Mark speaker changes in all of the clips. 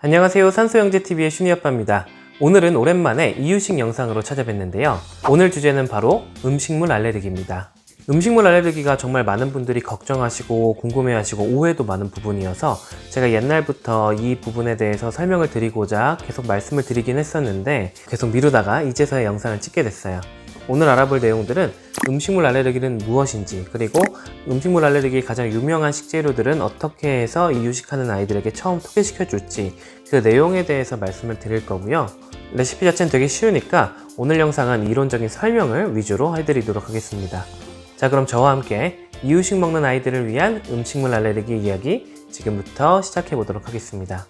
Speaker 1: 안녕하세요. 산소영재TV의 슈니아빠입니다. 오늘은 오랜만에 이유식 영상으로 찾아뵙는데요. 오늘 주제는 바로 음식물 알레르기입니다. 음식물 알레르기가 정말 많은 분들이 걱정하시고 궁금해하시고 오해도 많은 부분이어서 제가 옛날부터 이 부분에 대해서 설명을 드리고자 계속 말씀을 드리긴 했었는데 계속 미루다가 이제서야 영상을 찍게 됐어요. 오늘 알아볼 내용들은 음식물 알레르기는 무엇인지, 그리고 음식물 알레르기의 가장 유명한 식재료들은 어떻게 해서 이유식하는 아이들에게 처음 소개시켜 줄지, 그 내용에 대해서 말씀을 드릴 거고요. 레시피 자체는 되게 쉬우니까 오늘 영상은 이론적인 설명을 위주로 해드리도록 하겠습니다. 자, 그럼 저와 함께 이유식 먹는 아이들을 위한 음식물 알레르기 이야기 지금부터 시작해 보도록 하겠습니다.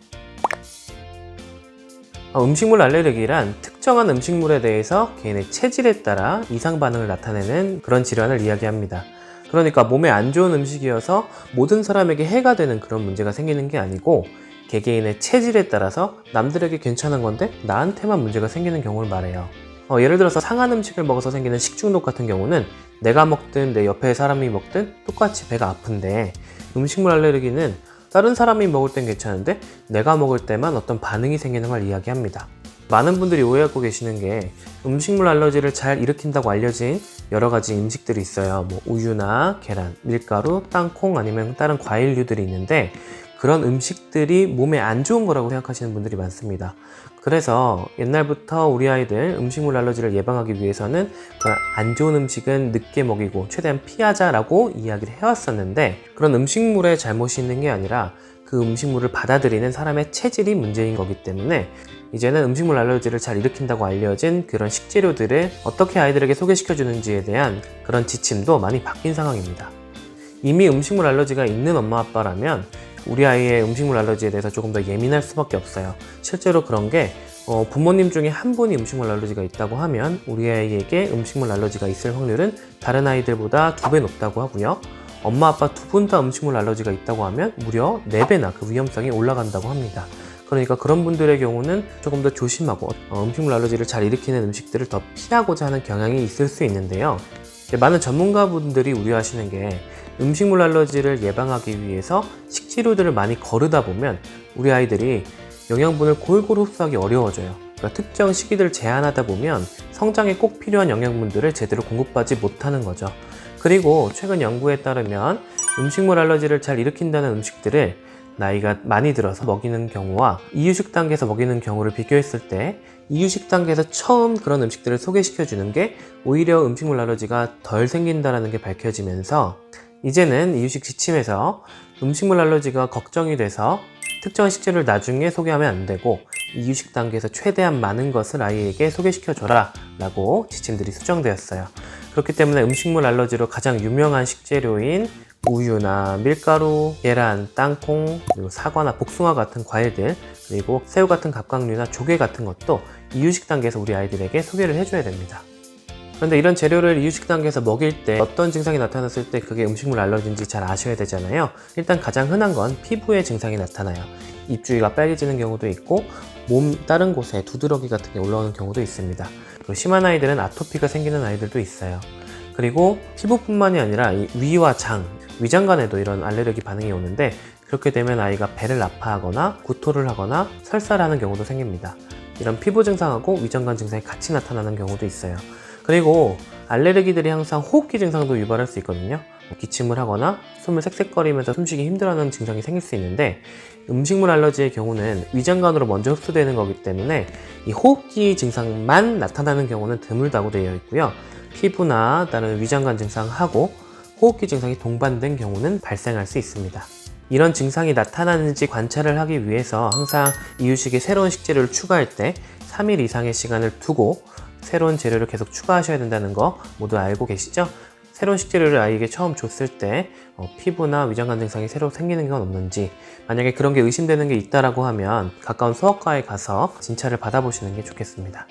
Speaker 1: 음식물 알레르기란 특정한 음식물에 대해서 개인의 체질에 따라 이상 반응을 나타내는 그런 질환을 이야기합니다. 그러니까 몸에 안 좋은 음식이어서 모든 사람에게 해가 되는 그런 문제가 생기는 게 아니고 개개인의 체질에 따라서 남들에게 괜찮은 건데 나한테만 문제가 생기는 경우를 말해요. 예를 들어서 상한 음식을 먹어서 생기는 식중독 같은 경우는 내가 먹든 내 옆에 사람이 먹든 똑같이 배가 아픈데, 음식물 알레르기는 다른 사람이 먹을 땐 괜찮은데 내가 먹을 때만 어떤 반응이 생기는 걸 이야기합니다. 많은 분들이 오해하고 계시는 게 음식물 알러지를 잘 일으킨다고 알려진 여러 가지 음식들이 있어요. 우유나 계란, 밀가루, 땅콩 아니면 다른 과일류들이 있는데 그런 음식들이 몸에 안 좋은 거라고 생각하시는 분들이 많습니다. 그래서 옛날부터 우리 아이들 음식물 알러지를 예방하기 위해서는 안 좋은 음식은 늦게 먹이고 최대한 피하자라고 이야기를 해왔었는데, 그런 음식물에 잘못이 있는 게 아니라 그 음식물을 받아들이는 사람의 체질이 문제인 거기 때문에 이제는 음식물 알러지를 잘 일으킨다고 알려진 그런 식재료들을 어떻게 아이들에게 소개시켜 주는지에 대한 그런 지침도 많이 바뀐 상황입니다. 이미 음식물 알러지가 있는 엄마 아빠라면 우리 아이의 음식물 알러지에 대해서 조금 더 예민할 수밖에 없어요. 실제로 그런 게 부모님 중에 한 분이 음식물 알러지가 있다고 하면 우리 아이에게 음식물 알러지가 있을 확률은 다른 아이들보다 2배 높다고 하고요. 엄마 아빠 두 분 다 음식물 알러지가 있다고 하면 무려 4배나 그 위험성이 올라간다고 합니다. 그러니까 그런 분들의 경우는 조금 더 조심하고 음식물 알러지를 잘 일으키는 음식들을 더 피하고자 하는 경향이 있을 수 있는데요. 많은 전문가분들이 우려하시는 게 음식물 알러지를 예방하기 위해서 식재료들을 많이 거르다 보면 우리 아이들이 영양분을 골고루 흡수하기 어려워져요. 그러니까 특정 시기들을 제한하다 보면 성장에 꼭 필요한 영양분들을 제대로 공급받지 못하는 거죠. 그리고 최근 연구에 따르면 음식물 알러지를 잘 일으킨다는 음식들을 나이가 많이 들어서 먹이는 경우와 이유식 단계에서 먹이는 경우를 비교했을 때 이유식 단계에서 처음 그런 음식들을 소개시켜 주는 게 오히려 음식물 알러지가 덜 생긴다는 게 밝혀지면서 이제는 이유식 지침에서 음식물 알러지가 걱정이 돼서 특정한 식재료를 나중에 소개하면 안 되고 이유식 단계에서 최대한 많은 것을 아이에게 소개시켜 줘라 라고 지침들이 수정되었어요. 그렇기 때문에 음식물 알러지로 가장 유명한 식재료인 우유나 밀가루, 계란, 땅콩, 그리고 사과나 복숭아 같은 과일들, 그리고 새우 같은 갑각류나 조개 같은 것도 이유식 단계에서 우리 아이들에게 소개를 해줘야 됩니다. 그런데 이런 재료를 이유식 단계에서 먹일 때 어떤 증상이 나타났을 때 그게 음식물 알러지인지 잘 아셔야 되잖아요. 일단 가장 흔한 건 피부에 증상이 나타나요. 입주위가 빨개지는 경우도 있고 몸 다른 곳에 두드러기 같은 게 올라오는 경우도 있습니다. 그리고 심한 아이들은 아토피가 생기는 아이들도 있어요. 그리고 피부뿐만이 아니라 이 위와 장, 위장관에도 이런 알레르기 반응이 오는데 그렇게 되면 아이가 배를 아파하거나 구토를 하거나 설사를 하는 경우도 생깁니다. 이런 피부 증상하고 위장관 증상이 같이 나타나는 경우도 있어요. 그리고 알레르기들이 항상 호흡기 증상도 유발할 수 있거든요. 기침을 하거나 숨을 쌕쌕거리면서 숨쉬기 힘들어하는 증상이 생길 수 있는데 음식물 알러지의 경우는 위장관으로 먼저 흡수되는 거기 때문에 이 호흡기 증상만 나타나는 경우는 드물다고 되어 있고요. 피부나 다른 위장관 증상하고 호흡기 증상이 동반된 경우는 발생할 수 있습니다. 이런 증상이 나타나는지 관찰을 하기 위해서 항상 이유식에 새로운 식재료를 추가할 때 3일 이상의 시간을 두고 새로운 재료를 계속 추가하셔야 된다는 거 모두 알고 계시죠? 새로운 식재료를 아이에게 처음 줬을 때 피부나 위장관 증상이 새로 생기는 건 없는지, 만약에 그런 게 의심되는 게 있다라고 하면 가까운 소아과에 가서 진찰을 받아보시는 게 좋겠습니다.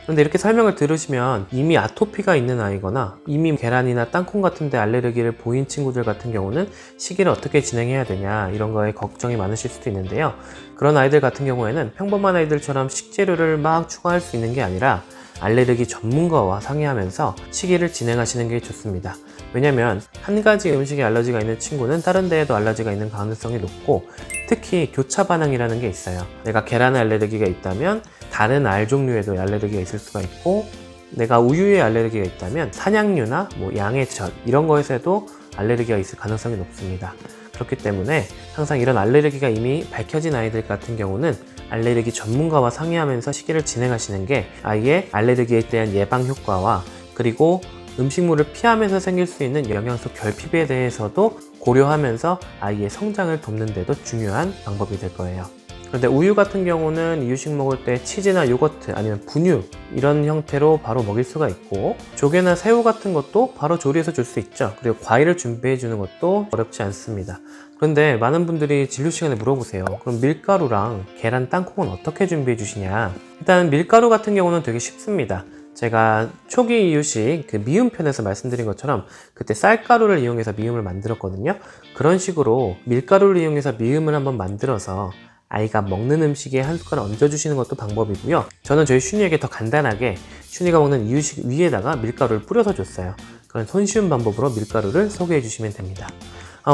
Speaker 1: 그런데 이렇게 설명을 들으시면 이미 아토피가 있는 아이거나 이미 계란이나 땅콩 같은 데 알레르기를 보인 친구들 같은 경우는 시기를 어떻게 진행해야 되냐 이런 거에 걱정이 많으실 수도 있는데요. 그런 아이들 같은 경우에는 평범한 아이들처럼 식재료를 막 추가할 수 있는 게 아니라 알레르기 전문가와 상의하면서 시기를 진행하시는 게 좋습니다. 왜냐면 한 가지 음식에 알러지가 있는 친구는 다른 데에도 알러지가 있는 가능성이 높고 특히 교차 반응이라는 게 있어요. 내가 계란에 알레르기가 있다면 다른 알 종류에도 알레르기가 있을 수가 있고, 내가 우유에 알레르기가 있다면 산양유나 양의 젖 이런 거에서도 알레르기가 있을 가능성이 높습니다. 그렇기 때문에 항상 이런 알레르기가 이미 밝혀진 아이들 같은 경우는 알레르기 전문가와 상의하면서 시기를 진행하시는 게 아이의 알레르기에 대한 예방 효과와, 그리고 음식물을 피하면서 생길 수 있는 영양소 결핍에 대해서도 고려하면서 아이의 성장을 돕는 데도 중요한 방법이 될 거예요. 그런데 우유 같은 경우는 이유식 먹을 때 치즈나 요거트 아니면 분유 이런 형태로 바로 먹일 수가 있고, 조개나 새우 같은 것도 바로 조리해서 줄 수 있죠. 그리고 과일을 준비해 주는 것도 어렵지 않습니다. 그런데 많은 분들이 진료 시간에 물어보세요. 그럼 밀가루랑 계란, 땅콩은 어떻게 준비해 주시냐? 일단 밀가루 같은 경우는 되게 쉽습니다. 제가 초기 이유식 미음 편에서 말씀드린 것처럼 그때 쌀가루를 이용해서 미음을 만들었거든요. 그런 식으로 밀가루를 이용해서 미음을 한번 만들어서 아이가 먹는 음식에 한 숟갈 얹어주시는 것도 방법이고요. 저는 저희 슌이에게 더 간단하게 슌이가 먹는 이유식 위에다가 밀가루를 뿌려서 줬어요. 그런 손쉬운 방법으로 밀가루를 소개해 주시면 됩니다.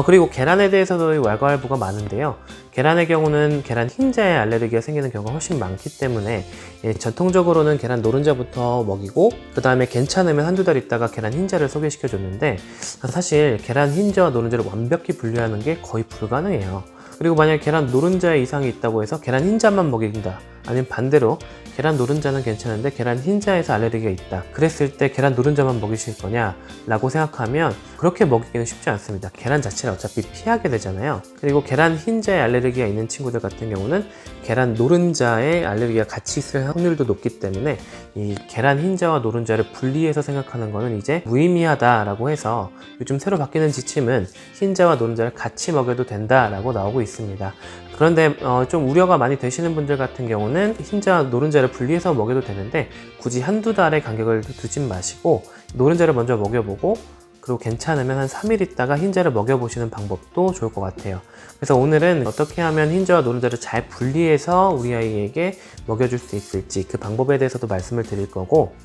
Speaker 1: 그리고 계란에 대해서도 왈가왈부가 많은데요. 계란의 경우는 계란 흰자에 알레르기가 생기는 경우가 훨씬 많기 때문에 전통적으로는 계란 노른자부터 먹이고, 그 다음에 괜찮으면 한두 달 있다가 계란 흰자를 소개시켜 줬는데, 사실 계란 흰자와 노른자를 완벽히 분리하는 게 거의 불가능해요. 그리고 만약에 계란 노른자에 이상이 있다고 해서 계란 흰자만 먹인다, 아니면 반대로 계란 노른자는 괜찮은데 계란 흰자에서 알레르기가 있다, 그랬을 때 계란 노른자만 먹이실 거냐 라고 생각하면 그렇게 먹이기는 쉽지 않습니다. 계란 자체를 어차피 피하게 되잖아요. 그리고 계란 흰자에 알레르기가 있는 친구들 같은 경우는 계란 노른자에 알레르기가 같이 있을 확률도 높기 때문에 이 계란 흰자와 노른자를 분리해서 생각하는 거는 이제 무의미하다라고 해서 요즘 새로 바뀌는 지침은 흰자와 노른자를 같이 먹여도 된다라고 나오고 있습니다. 그런데 좀 우려가 많이 되시는 분들 같은 경우는 흰자와 노른자를 분리해서 먹여도 되는데, 굳이 한두 달의 간격을 두진 마시고 노른자를 먼저 먹여보고, 그리고 괜찮으면 한 3일 있다가 흰자를 먹여보시는 방법도 좋을 것 같아요. 그래서 오늘은 어떻게 하면 흰자와 노른자를 잘 분리해서 우리 아이에게 먹여줄 수 있을지 그 방법에 대해서도 말씀을 드릴 거고,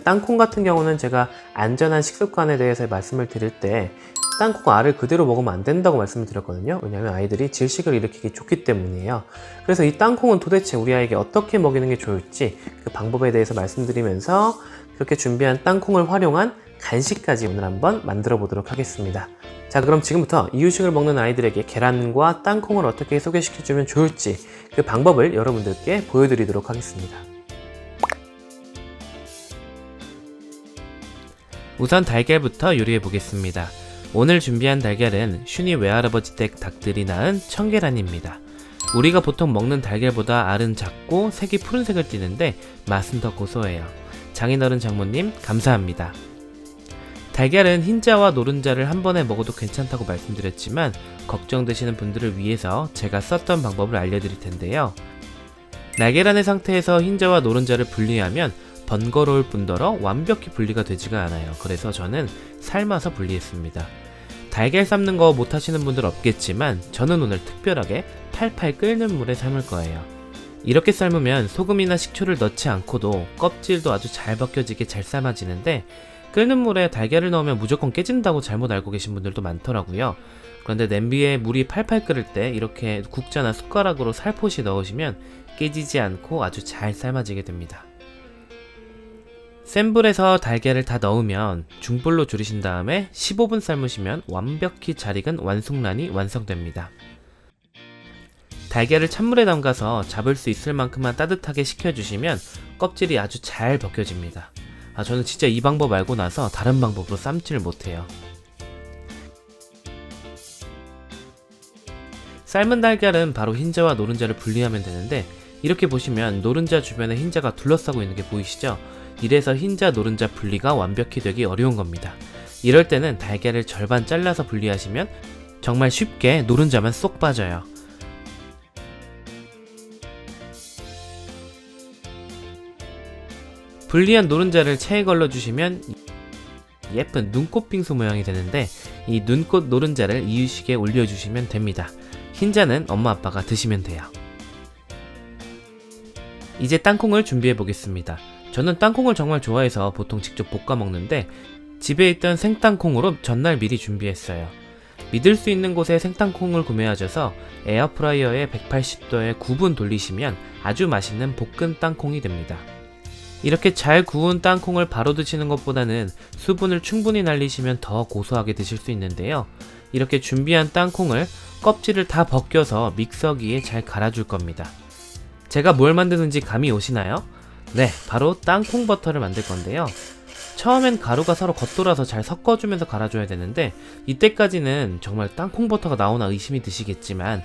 Speaker 1: 땅콩 같은 경우는 제가 안전한 식습관에 대해서 말씀을 드릴 때 땅콩 알을 그대로 먹으면 안 된다고 말씀을 드렸거든요. 왜냐하면 아이들이 질식을 일으키기 좋기 때문이에요. 그래서 이 땅콩은 도대체 우리 아이에게 어떻게 먹이는 게 좋을지 그 방법에 대해서 말씀드리면서 그렇게 준비한 땅콩을 활용한 간식까지 오늘 한번 만들어 보도록 하겠습니다. 자, 그럼 지금부터 이유식을 먹는 아이들에게 계란과 땅콩을 어떻게 소개시켜주면 좋을지 그 방법을 여러분들께 보여드리도록 하겠습니다. 우선 달걀부터 요리해 보겠습니다. 오늘 준비한 달걀은 슌이 외할아버지 댁 닭들이 낳은 청계란입니다. 우리가 보통 먹는 달걀보다 알은 작고 색이 푸른색을 띠는데 맛은 더 고소해요. 장인어른 장모님 감사합니다. 달걀은 흰자와 노른자를 한 번에 먹어도 괜찮다고 말씀드렸지만 걱정되시는 분들을 위해서 제가 썼던 방법을 알려드릴 텐데요. 날계란의 상태에서 흰자와 노른자를 분리하면 번거로울 뿐더러 완벽히 분리가 되지가 않아요. 그래서 저는 삶아서 분리했습니다. 달걀 삶는 거 못하시는 분들 없겠지만 저는 오늘 특별하게 팔팔 끓는 물에 삶을 거예요. 이렇게 삶으면 소금이나 식초를 넣지 않고도 껍질도 아주 잘 벗겨지게 잘 삶아지는데, 끓는 물에 달걀을 넣으면 무조건 깨진다고 잘못 알고 계신 분들도 많더라고요. 그런데 냄비에 물이 팔팔 끓을 때 이렇게 국자나 숟가락으로 살포시 넣으시면 깨지지 않고 아주 잘 삶아지게 됩니다. 센 불에서 달걀을 다 넣으면 중불로 줄이신 다음에 15분 삶으시면 완벽히 잘 익은 완숙란이 완성됩니다. 달걀을 찬물에 담가서 잡을 수 있을 만큼만 따뜻하게 식혀주시면 껍질이 아주 잘 벗겨집니다. 저는 진짜 이 방법 알고 나서 다른 방법으로 삶지를 못해요. 삶은 달걀은 바로 흰자와 노른자를 분리하면 되는데, 이렇게 보시면 노른자 주변에 흰자가 둘러싸고 있는 게 보이시죠? 이래서 흰자 노른자 분리가 완벽히 되기 어려운 겁니다. 이럴 때는 달걀을 절반 잘라서 분리하시면 정말 쉽게 노른자만 쏙 빠져요. 분리한 노른자를 체에 걸러주시면 예쁜 눈꽃 빙수 모양이 되는데, 이 눈꽃 노른자를 이유식에 올려주시면 됩니다. 흰자는 엄마 아빠가 드시면 돼요. 이제 땅콩을 준비해 보겠습니다. 저는 땅콩을 정말 좋아해서 보통 직접 볶아 먹는데, 집에 있던 생땅콩으로 전날 미리 준비했어요. 믿을 수 있는 곳에 생땅콩을 구매하셔서 에어프라이어에 180도에 9분 돌리시면 아주 맛있는 볶은 땅콩이 됩니다. 이렇게 잘 구운 땅콩을 바로 드시는 것보다는 수분을 충분히 날리시면 더 고소하게 드실 수 있는데요. 이렇게 준비한 땅콩을 껍질을 다 벗겨서 믹서기에 잘 갈아줄 겁니다. 제가 뭘 만드는지 감이 오시나요? 네, 바로 땅콩 버터를 만들 건데요. 처음엔 가루가 서로 겉돌아서 잘 섞어주면서 갈아줘야 되는데 이때까지는 정말 땅콩 버터가 나오나 의심이 드시겠지만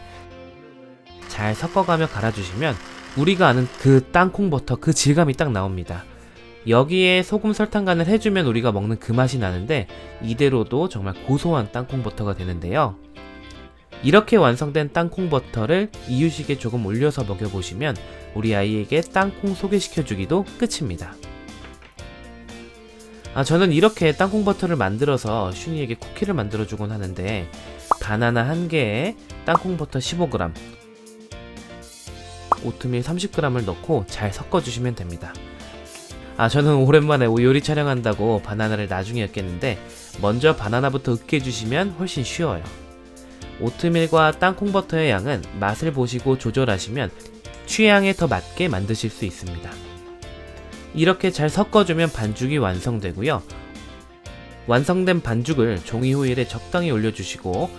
Speaker 1: 잘 섞어가며 갈아주시면 우리가 아는 그 땅콩 버터 그 질감이 딱 나옵니다. 여기에 소금 설탕 간을 해주면 우리가 먹는 그 맛이 나는데 이대로도 정말 고소한 땅콩 버터가 되는데요. 이렇게 완성된 땅콩 버터를 이유식에 조금 올려서 먹여보시면 우리 아이에게 땅콩 소개시켜주기도 끝입니다. 저는 이렇게 땅콩 버터를 만들어서 슌이에게 쿠키를 만들어주곤 하는데 바나나 1개에 땅콩 버터 15g, 오트밀 30g을 넣고 잘 섞어주시면 됩니다. 저는 오랜만에 요리 촬영한다고 바나나를 나중에 엮겠는데 먼저 바나나부터 으깨주시면 훨씬 쉬워요. 오트밀과 땅콩 버터의 양은 맛을 보시고 조절하시면 취향에 더 맞게 만드실 수 있습니다. 이렇게 잘 섞어주면 반죽이 완성되고요. 완성된 반죽을 종이 호일에 적당히 올려주시고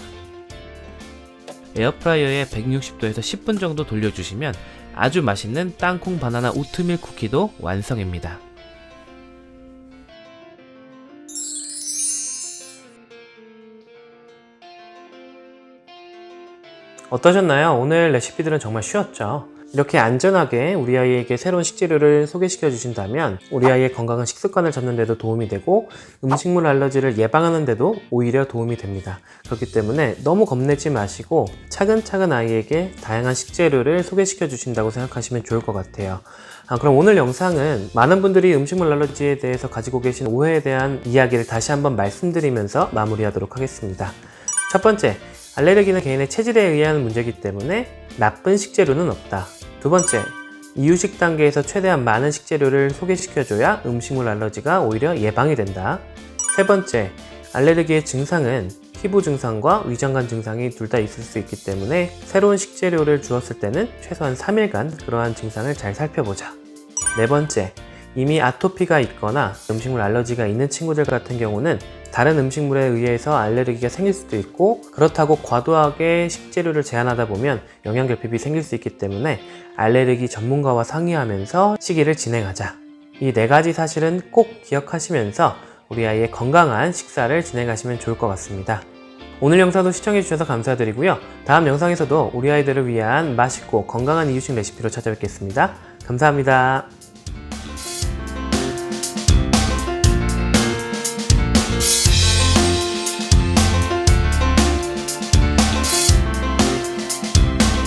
Speaker 1: 에어프라이어에 160도에서 10분 정도 돌려주시면 아주 맛있는 땅콩 바나나 오트밀 쿠키도 완성입니다. 어떠셨나요? 오늘 레시피들은 정말 쉬웠죠? 이렇게 안전하게 우리 아이에게 새로운 식재료를 소개시켜 주신다면 우리 아이의 건강한 식습관을 잡는 데도 도움이 되고 음식물 알러지를 예방하는 데도 오히려 도움이 됩니다. 그렇기 때문에 너무 겁내지 마시고 차근차근 아이에게 다양한 식재료를 소개시켜 주신다고 생각하시면 좋을 것 같아요. 그럼 오늘 영상은 많은 분들이 음식물 알러지에 대해서 가지고 계신 오해에 대한 이야기를 다시 한번 말씀드리면서 마무리하도록 하겠습니다. 첫 번째, 알레르기는 개인의 체질에 의한 문제이기 때문에 나쁜 식재료는 없다. 두 번째, 이유식 단계에서 최대한 많은 식재료를 소개시켜줘야 음식물 알러지가 오히려 예방이 된다. 세 번째, 알레르기의 증상은 피부 증상과 위장관 증상이 둘 다 있을 수 있기 때문에 새로운 식재료를 주었을 때는 최소한 3일간 그러한 증상을 잘 살펴보자. 네 번째, 이미 아토피가 있거나 음식물 알러지가 있는 친구들 같은 경우는 다른 음식물에 의해서 알레르기가 생길 수도 있고 그렇다고 과도하게 식재료를 제한하다 보면 영양결핍이 생길 수 있기 때문에 알레르기 전문가와 상의하면서 식이를 진행하자. 이 4가지 사실은 꼭 기억하시면서 우리 아이의 건강한 식사를 진행하시면 좋을 것 같습니다. 오늘 영상도 시청해주셔서 감사드리고요. 다음 영상에서도 우리 아이들을 위한 맛있고 건강한 이유식 레시피로 찾아뵙겠습니다. 감사합니다.